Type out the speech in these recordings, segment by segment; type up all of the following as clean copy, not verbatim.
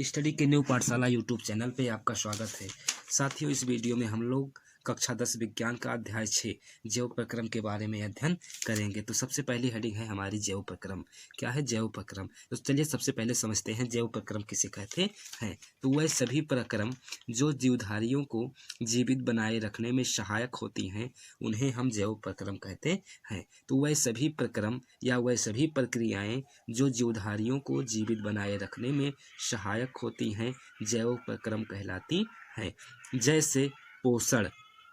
Study के new पाठशाला YouTube channel पे आपका स्वागत है। साथियों, इस वीडियो में हम लोग कक्षा 10 विज्ञान का अध्याय 6 जैव प्रक्रम के बारे में अध्ययन करेंगे। तो सबसे पहली हेडिंग है हमारी जैव प्रक्रम। क्या है जैव प्रक्रम? तो चलिए सबसे पहले समझते हैं जैव प्रक्रम किसे कहते हैं। तो वह सभी प्रक्रम जो जीवधारियों को जीवित बनाए रखने में सहायक होती हैं उन्हें हम जैव प्रक्रम कहते हैं। तो वह सभी प्रक्रम या वह सभी प्रक्रियाएं जो जीवधारियों को जीवित बनाए रखने में सहायक होती हैं जैव प्रक्रम कहलाती हैं। जैसे पोषण,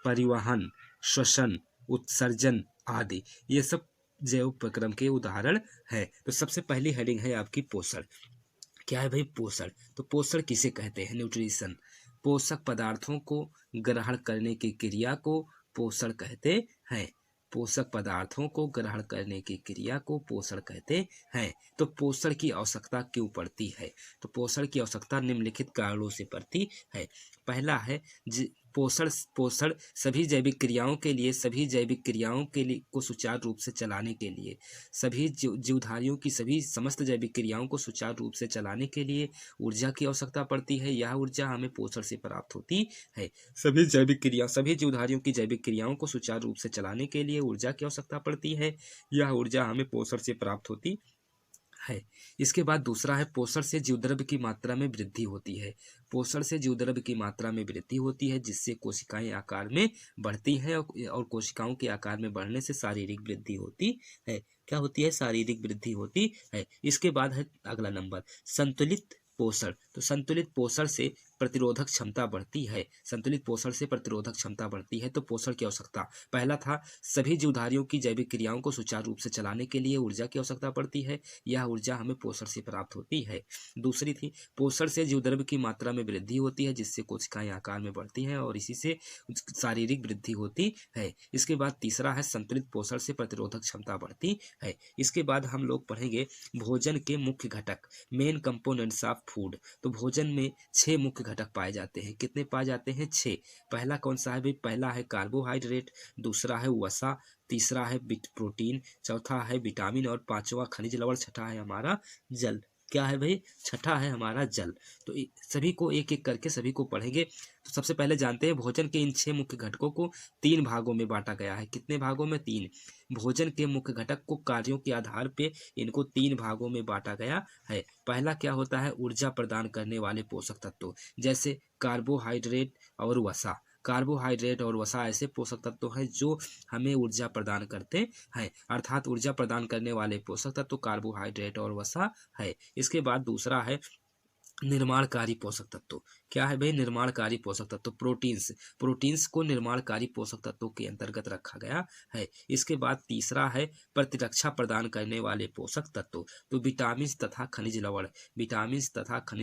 परिवहन, श्वसन, उत्सर्जन आदि, ये सब जैव प्रक्रम के उदाहरण है। तो सबसे पहली हेडिंग है आपकी पोषण। क्या है भाई पोषण? तो पोषण किसे कहते हैं? न्यूट्रिशन। पोषक पदार्थों को ग्रहण करने की क्रिया को पोषण कहते हैं। पोषक पदार्थों को ग्रहण करने की क्रिया को पोषण कहते हैं। तो पोषण की आवश्यकता क्यों पड़ती है? तो पोषण की आवश्यकता निम्नलिखित कारणों से पड़ती है। पहला है पोषण सभी जैविक क्रियाओं के लिए को सुचारू रूप से चलाने के लिए, सभी जीवधारियों की सभी समस्त जैविक क्रियाओं को सुचारू रूप से चलाने के लिए ऊर्जा की आवश्यकता पड़ती है। यह ऊर्जा हमें पोषण से प्राप्त होती है। सभी जीवधारियों की जैविक क्रियाओं को सुचारू रूप से चलाने के लिए ऊर्जा की आवश्यकता पड़ती है। यह ऊर्जा हमें पोषण से प्राप्त होती है। इसके बाद दूसरा है पोषण से जीवद्रव्य की मात्रा में वृद्धि होती है। पोषण से जीवद्रव्य की मात्रा में वृद्धि होती है जिससे कोशिकाएं आकार में बढ़ती हैं और कोशिकाओं के आकार में बढ़ने से शारीरिक वृद्धि होती है। क्या होती है? शारीरिक वृद्धि होती है। इसके बाद है अगला नंबर संतुलित पोषण। तो संतुलित पोषण से प्रतिरोधक क्षमता बढ़ती है। संतुलित पोषण से प्रतिरोधक क्षमता बढ़ती है। तो पोषण की आवश्यकता, पहला था सभी जीवधारियों की जैविक क्रियाओं को सुचारू रूप से चलाने के लिए ऊर्जा की आवश्यकता पड़ती है। यह ऊर्जा हमें पोषण से प्राप्त होती है। दूसरी थी पोषण से जीवद्रव्य की मात्रा में वृद्धि होती है जिससे कोशिकाएं आकार में बढ़ती हैं और इसी से शारीरिक वृद्धि होती है। इसके बाद तीसरा है संतुलित पोषण से प्रतिरोधक क्षमता बढ़ती है। इसके बाद हम लोग पढ़ेंगे भोजन के मुख्य घटक, मेन कंपोनेंट्स ऑफ फूड। तो भोजन में 6 मुख्य घटक पाए जाते हैं। कितने पाए जाते हैं? 6। पहला कौन सा है भाई? पहला है कार्बोहाइड्रेट, दूसरा है वसा, तीसरा है प्रोटीन, चौथा है विटामिन और पांचवा खनिज लवण, छठा है हमारा जल। क्या है भाई? छठा है हमारा जल। तो सभी को एक एक करके सभी को पढ़ेंगे। तो सबसे पहले जानते हैं भोजन के इन 6 मुख्य घटकों को 3 भागों में बांटा गया है। कितने भागों में? 3। भोजन के मुख्य घटक को कार्यों के आधार पे इनको 3 भागों में बांटा गया है। पहला क्या होता है? ऊर्जा प्रदान करने वाले पोषक तत्व, जैसे कार्बोहाइड्रेट और वसा। कार्बोहाइड्रेट और वसा ऐसे पोषक तत्व हैं जो हमें ऊर्जा प्रदान करते हैं, अर्थात ऊर्जा प्रदान करने वाले पोषक तत्व कार्बोहाइड्रेट और वसा है। इसके बाद दूसरा है निर्माणकारी पोषक तत्व। क्या है भाई? निर्माणकारी पोषक तत्व प्रोटीन्स को निर्माणकारी पोषक तत्वों के अंतर्गत रखा गया है। इसके बाद तीसरा है प्रतिरक्षा प्रदान करने वाले पोषक तत्व। तो विटामिन तथा खनिज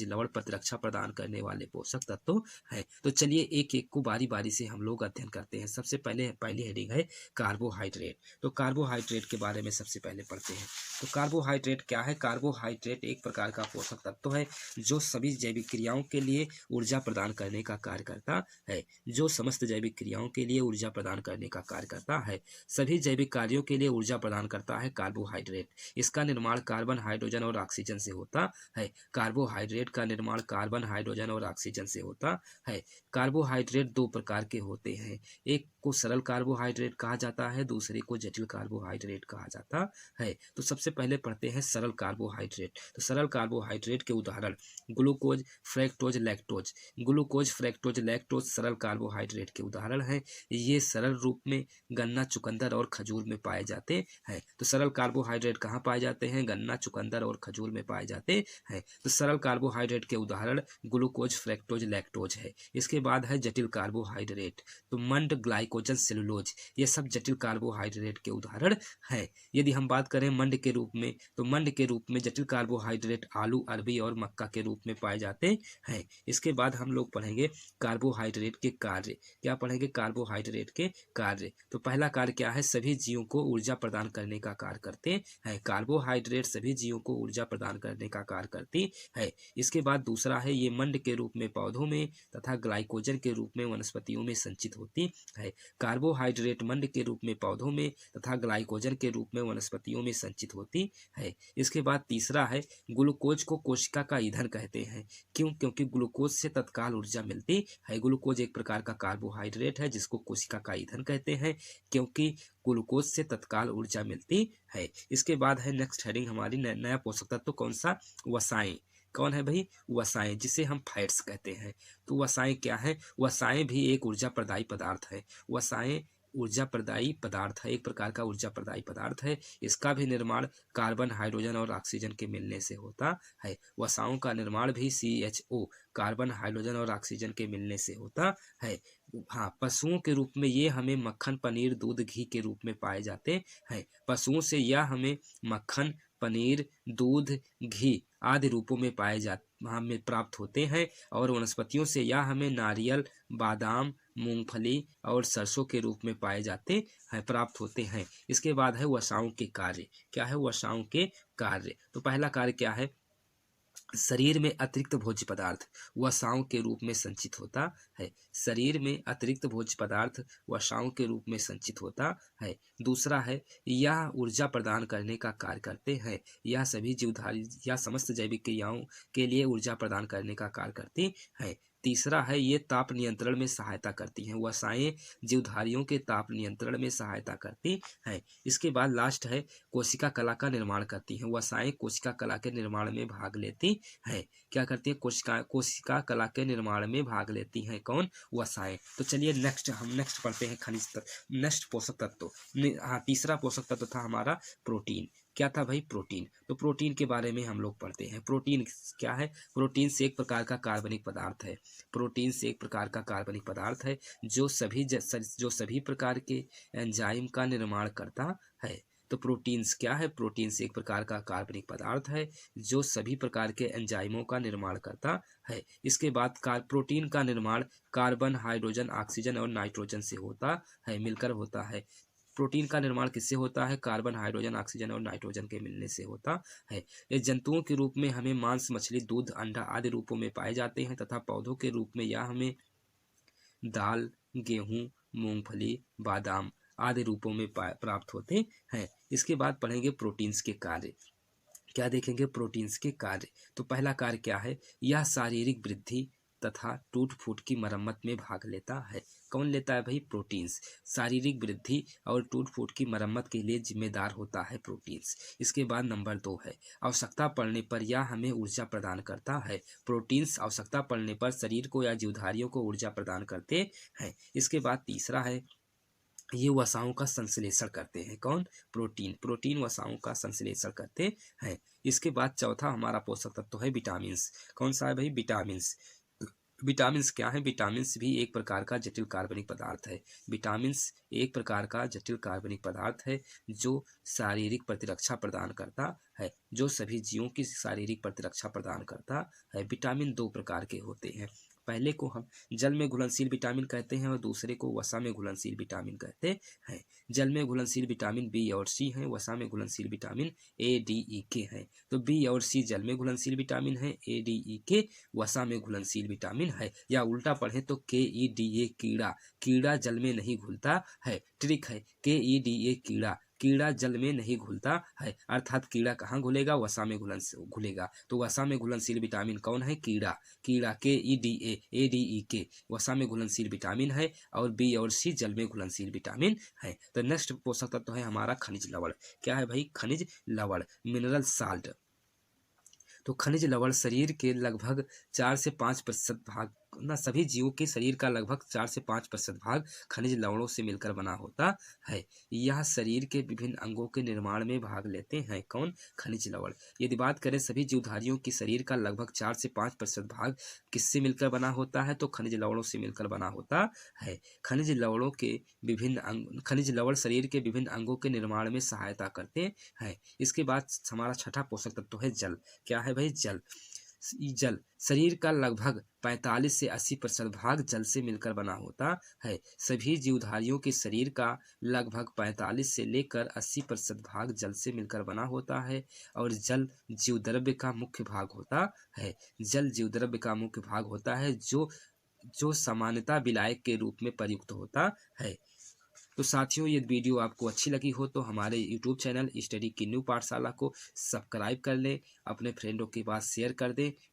लवण प्रतिरक्षा प्रदान करने वाले पोषक तत्व है। तो चलिए एक एक को बारी बारी से हम लोग अध्ययन करते हैं। सबसे पहले पहली हेडिंग है कार्बोहाइड्रेट। तो कार्बोहाइड्रेट के बारे में सबसे पहले पढ़ते हैं। तो कार्बोहाइड्रेट क्या है? कार्बोहाइड्रेट एक प्रकार का पोषक तत्व है जो सभी जैविक क्रियाओं के लिए ऊर्जा प्रदान करने का कार्य करता है। जो समस्त जैविक क्रियाओं के लिए ऊर्जा प्रदान करने का कार्य करता है। सभी जैविक कार्यों के लिए ऊर्जा प्रदान करता है कार्बोहाइड्रेट। इसका निर्माण कार्बन, हाइड्रोजन और ऑक्सीजन से होता है। कार्बोहाइड्रेट का निर्माण कार्बन, हाइड्रोजन और ऑक्सीजन से होता है। कार्बोहाइड्रेट 2 प्रकार के होते हैं। एक को सरल कार्बोहाइड्रेट कहा जाता है, दूसरे को जटिल कार्बोहाइड्रेट कहा जाता है। तो सबसे पहले पढ़ते हैं सरल कार्बोहाइड्रेट। तो सरल कार्बोहाइड्रेट के उदाहरण ग्लूकोज, फ्रैक्टोज, लैक्टोज सरल कार्बोहाइड्रेट के उदाहरण हैं। ये सरल रूप में गन्ना, चुकंदर और खजूर में पाए जाते हैं। तो सरल कार्बोहाइड्रेट कहाँ पाए जाते हैं? गन्ना, चुकंदर और खजूर में पाए जाते हैं। तो सरल कार्बोहाइड्रेट के उदाहरण ग्लूकोज, फ्रैक्टोज, लैक्टोज है। इसके बाद है जटिल कार्बोहाइड्रेट। तो मंड, ग्लाइकोजन, सेलुलोज, ये सब जटिल कार्बोहाइड्रेट के उदाहरण हैं। यदि हम बात करें मंड के रूप में, तो मंड के रूप में जटिल कार्बोहाइड्रेट आलू, अरबी और मक्का के रूप में पाए जाते हैं। इसके बाद हम लोग पढ़ेंगे कार्बोहाइड्रेट के कार्य। क्या पढ़ेंगे? कार्बोहाइड्रेट के कार्य। तो पहला कार्य क्या है? सभी जीवों को ऊर्जा प्रदान करने का कार्य करते हैं। कार्बोहाइड्रेट सभी जीवों को ऊर्जा प्रदान करने का कार्य करती है। इसके बाद दूसरा है, ये मंड के रूप में पौधों में तथा ग्लाइकोजन के रूप में वनस्पतियों में संचित होती है। कार्बोहाइड्रेट मंड के रूप में पौधों में तथा ग्लाइकोजन के रूप में वनस्पतियों में संचित होती है। इसके बाद तीसरा है, ग्लूकोज को कोशिका का ईंधन कहते हैं। क्यों? क्योंकि ग्लूकोज से तत्काल ऊर्जा मिलती है। ग्लूकोज एक प्रकार का कार्बोहाइड्रेट है जिसको कोशिका का ईंधन कहते हैं, क्योंकि ग्लूकोज से तत्काल ऊर्जा मिलती है। इसके बाद है नेक्स्ट हेडिंग हमारी, नया पोषक तत्व कौन सा? वसाएं। कौन है भाई? वसाएं, जिसे हम फैट्स कहते हैं। तो वसाएं क्या है? वसाएं भी एक ऊर्जा प्रदायी पदार्थ है। वसाएं ऊर्जा प्रदायी पदार्थ है, एक प्रकार का ऊर्जा प्रदायी पदार्थ है। इसका भी निर्माण कार्बन, हाइड्रोजन और ऑक्सीजन के मिलने से होता है। वसाओं का निर्माण भी CHO, कार्बन, हाइड्रोजन और ऑक्सीजन के मिलने से होता है। हाँ, पशुओं के रूप में ये हमें मक्खन, पनीर, दूध, घी के रूप में पाए जाते हैं। पशुओं से यह हमें मक्खन, पनीर, दूध, घी आदि रूपों में पाए जाते हमें प्राप्त होते हैं। और वनस्पतियों से यह हमें नारियल, बादाम, मूंगफली और सरसों के रूप में पाए जाते हैं, प्राप्त होते हैं। इसके बाद है वसाओं के कार्य। क्या है? वसाओं के कार्य। तो पहला कार्य क्या है? शरीर में अतिरिक्त भोज्य पदार्थ वसाओं के रूप में संचित होता है। शरीर में अतिरिक्त भोज्य पदार्थ वसाओं के रूप में संचित होता है। दूसरा है, यह ऊर्जा प्रदान करने का कार्य करते हैं। यह सभी जीवधारी या समस्त जैविक क्रियाओं के लिए ऊर्जा प्रदान करने का कार्य करती है। तीसरा है, ये ताप नियंत्रण में सहायता करती हैं। वसाएं जीवधारियों के ताप नियंत्रण में सहायता करती हैं। इसके बाद लास्ट है, कोशिका कला का निर्माण करती हैं। वसाएं कोशिका कला के निर्माण में भाग लेती हैं। क्या करती है? कोशिका कला के निर्माण में भाग लेती हैं। कौन? वसाएं। तो चलिए हम नेक्स्ट पढ़ते हैं खनिज तत्व, नेक्स्ट पोषक तत्व। हाँ, तीसरा पोषक तत्व था हमारा प्रोटीन। क्या था भाई? प्रोटीन। तो प्रोटीन के बारे में हम लोग पढ़ते हैं। प्रोटीन क्या है? प्रोटीन से एक प्रकार का कार्बनिक पदार्थ है। प्रोटीन से एक प्रकार का कार्बनिक पदार्थ है जो सभी प्रकार के एंजाइम का निर्माण करता है। तो प्रोटीन्स क्या है? प्रोटीन से एक प्रकार का कार्बनिक पदार्थ है जो सभी प्रकार के एंजाइमों का निर्माण करता है। इसके बाद प्रोटीन का निर्माण कार्बन, हाइड्रोजन, ऑक्सीजन और नाइट्रोजन से होता है, मिलकर होता है। प्रोटीन का निर्माण किससे होता है? कार्बन, हाइड्रोजन, ऑक्सीजन और नाइट्रोजन के मिलने से होता है। ये जंतुओं के रूप में हमें मांस, मछली, दूध, अंडा आदि रूपों में पाए जाते हैं तथा पौधों के रूप में यह हमें दाल, गेहूं, मूंगफली, बादाम आदि रूपों में प्राप्त होते हैं। इसके बाद पढ़ेंगे प्रोटीन्स के कार्य। क्या देखेंगे? प्रोटीन्स के कार्य। तो पहला कार्य क्या है? यह शारीरिक वृद्धि तथा टूट फूट की मरम्मत में भाग लेता है। कौन लेता है भाई? प्रोटीन्स। शारीरिक वृद्धि और टूट फूट की मरम्मत के लिए जिम्मेदार होता है प्रोटीन्स। इसके बाद नंबर 2 है, आवश्यकता पड़ने पर यह हमें ऊर्जा प्रदान करता है। प्रोटीन्स आवश्यकता पड़ने पर शरीर को या जीवधारियों को ऊर्जा प्रदान करते हैं। इसके बाद तीसरा है, ये वसाओं का संश्लेषण करते हैं। कौन? प्रोटीन। प्रोटीन वसाओं का संश्लेषण करते हैं। इसके बाद चौथा हमारा पोषक तत्व है विटामिन्स। कौन सा है भाई? विटामिन्स। विटामिन्स क्या है? विटामिन्स भी एक प्रकार का जटिल कार्बनिक पदार्थ है। विटामिन्स एक प्रकार का जटिल कार्बनिक पदार्थ है जो शारीरिक प्रतिरक्षा प्रदान करता है, जो सभी जीवों की शारीरिक प्रतिरक्षा प्रदान करता है। विटामिन 2 प्रकार के होते हैं। पहले को हम जल में घुलनशील विटामिन कहते हैं और दूसरे को वसा में घुलनशील विटामिन कहते हैं। जल में घुलनशील विटामिन बी और सी हैं, वसा में घुलनशील विटामिन ADEK है। तो बी और सी जल में घुलनशील विटामिन है, ADEK वसा में घुलनशील विटामिन है। या उल्टा पढ़े तो KEDA कीड़ा। कीड़ा जल में नहीं घुलता है। ट्रिक है, KEDA कीड़ा। कीड़ा जल में नहीं घुलता है, अर्थात कीड़ा कहाँ घुलेगा? वसा में घुलेगा। तो वसा में घुलनशील विटामिन कौन है? कीड़ा। कीड़ा KEDA ADEK वसा में घुलनशील विटामिन है और बी और सी जल में घुलनशील विटामिन है। तो नेक्स्ट पोषक तत्व है हमारा खनिज लवण। क्या है भाई? खनिज लवण, मिनरल साल्ट। तो खनिज लवण शरीर के लगभग 4 से 5% भाग सभी जीवों के शरीर का लगभग 4 से 5% भाग खनिज लवणों से मिलकर बना होता है। यह शरीर के विभिन्न अंगों के निर्माण में भाग लेते हैं। कौन? खनिज लवण। यदि बात करें सभी जीवधारियों की शरीर का लगभग 4 से 5% भाग किससे मिलकर बना होता है? तो खनिज लवणों से मिलकर बना होता है। खनिज लवण शरीर के विभिन्न अंगों के निर्माण में सहायता करते हैं। इसके बाद हमारा छठा पोषक तत्व है जल। क्या है भाई? जल। जल शरीर का लगभग 45 से 80% भाग जल से मिलकर बना होता है। सभी जीवधारियों के शरीर का लगभग 45 से लेकर 80% भाग जल से मिलकर बना होता है और जल जीवद्रव्य का मुख्य भाग होता है। जल जीवद्रव्य का मुख्य भाग होता है जो सामान्यतः विलायक के रूप में प्रयुक्त होता है। तो साथियों, ये वीडियो आपको अच्छी लगी हो तो हमारे YouTube चैनल स्टडी की न्यू पाठशाला को सब्सक्राइब कर लें, अपने फ्रेंडों के पास शेयर कर दें।